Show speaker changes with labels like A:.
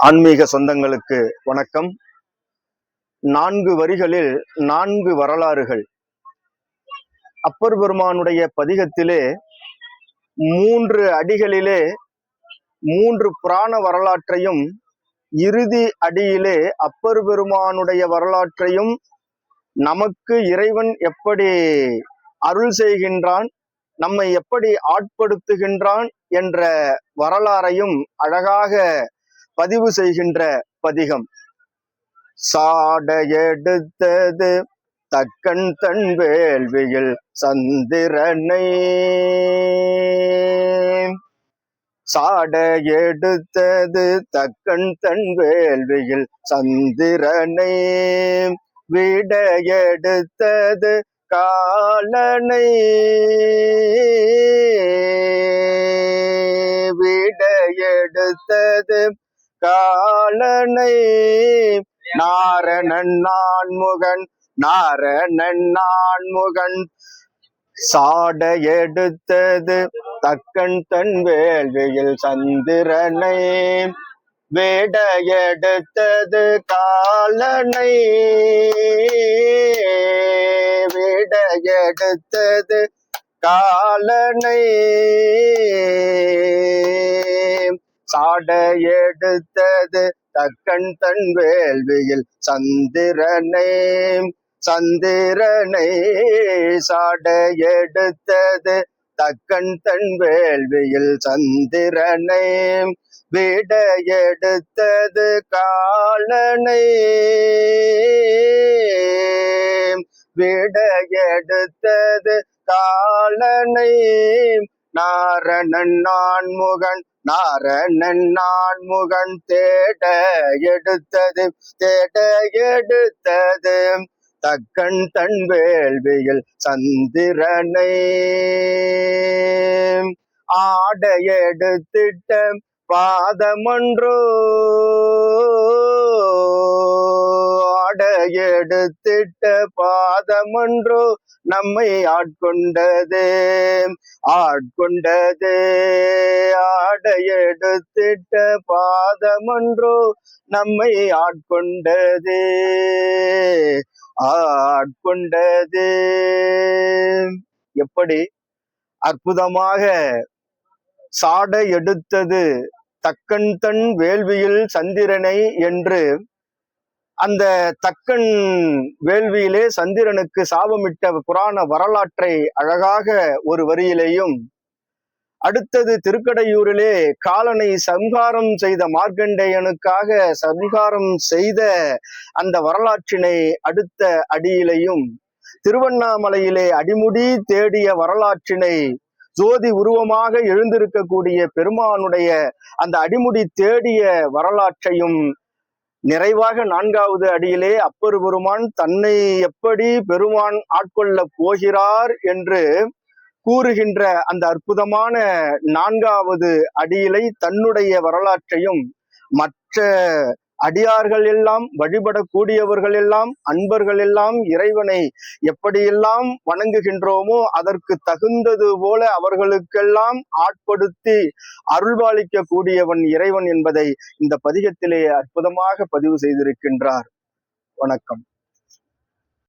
A: ஆன்மீக சொந்தங்களுக்கு வணக்கம். 4 வரிகளில் 4 வரலாறுகள். அப்பர் பெருமானுடைய பதிகத்திலே 3 அடிகளிலே 3 புராண வரலாற்றையும், இறுதி அடியிலே அப்பர் பெருமானுடைய வரலாற்றையும், நமக்கு இறைவன் எப்படி அருள் செய்கின்றான், நம்மை எப்படி ஆட்படுத்துகின்றான் என்ற வரலாறையும் அழகாக பதிவு செய்கின்ற பதிகம். சாட எடுத்தது தக்கன் தன் வேள்வியில் சந்திரனை, சாட எடுத்தது தக்கன் தன் வேள்வியில் சந்திரனை, விட எடுத்தது காலனை, விட எடுத்தது காலனை, நாரணன் நான்முகன் நாரணன் நான்முகன், சாட எடுத்தது தக்கன் தன் வேள்வியில் சந்திரனை, வேட எடுத்தது காலனை, வேட எடுத்தது காலனை, சாட எடுத்தது தக்கன் தன் வேள்வியில் சந்திரனை, சந்திரனை, சாட எடுத்தது தக்கன் தன் வேள்வியில் சந்திரனை, விட எடுத்தது காலனை, விட எடுத்தது காலனை, நாரணன் நான்முகன் நாரணன் நான்முகன், தேட எடுத்தது தேட எடுத்தது தக்கன் தன் வேள்வியில் சந்திரனை, ஆட எடுத்திட்ட பாதமன்றோ, ஆட எடுத்திட்ட பாதமன்றோ நம்மை ஆட்கொண்டது ஆட்கொண்டது, ஆட எடுத்திட்ட பாதமன்றோ நம்மை ஆட்கொண்டது ஆட்கொண்டது. எப்படி அற்புதமாக சாட எடுத்தது தக்கன் தன் வேள்வியில் சந்திரனை என்று அந்த தக்கன் வேள்வியிலே சந்திரனுக்கு சாபமிட்ட புராண வரலாற்றை அழகாக ஒரு வரியிலேயும், அடுத்தது திருக்கடையூரிலே காலனை சம்ஹாரம் செய்த மார்க்கண்டேயனுக்காக சம்ஹாரம் செய்த அந்த வரலாற்றினை அடுத்த அடியிலையும், திருவண்ணாமலையிலே அடிமுடி தேடிய வரலாற்றினை, ஜோதி உருவமாக எழுந்திருக்கக்கூடிய பெருமானுடைய அந்த அடிமுடி தேடிய வரலாற்றையும், நிறைவாக 4வது அடியிலே அப்பர் பெருமான் தன்னை எப்படி பெருமான் ஆட்கொள்ள போகிறார் என்று கூறுகின்ற அந்த அற்புதமான 4வது அடியிலை தன்னுடைய வரலாற்றையும், மற்ற அடியார்கள் எல்லாம் வழிபடக்கூடியவர்கள் எல்லாம் அன்பர்கள் எல்லாம் இறைவனை எப்படியெல்லாம் வணங்குகின்றோமோ அதற்கு தகுந்தது போல அவர்களுக்கெல்லாம் ஆட்படுத்தி அருள்பாலிக்க கூடியவன் இறைவன் என்பதை இந்த பதிகத்திலே அற்புதமாக பதிவு செய்திருக்கின்றார். வணக்கம்.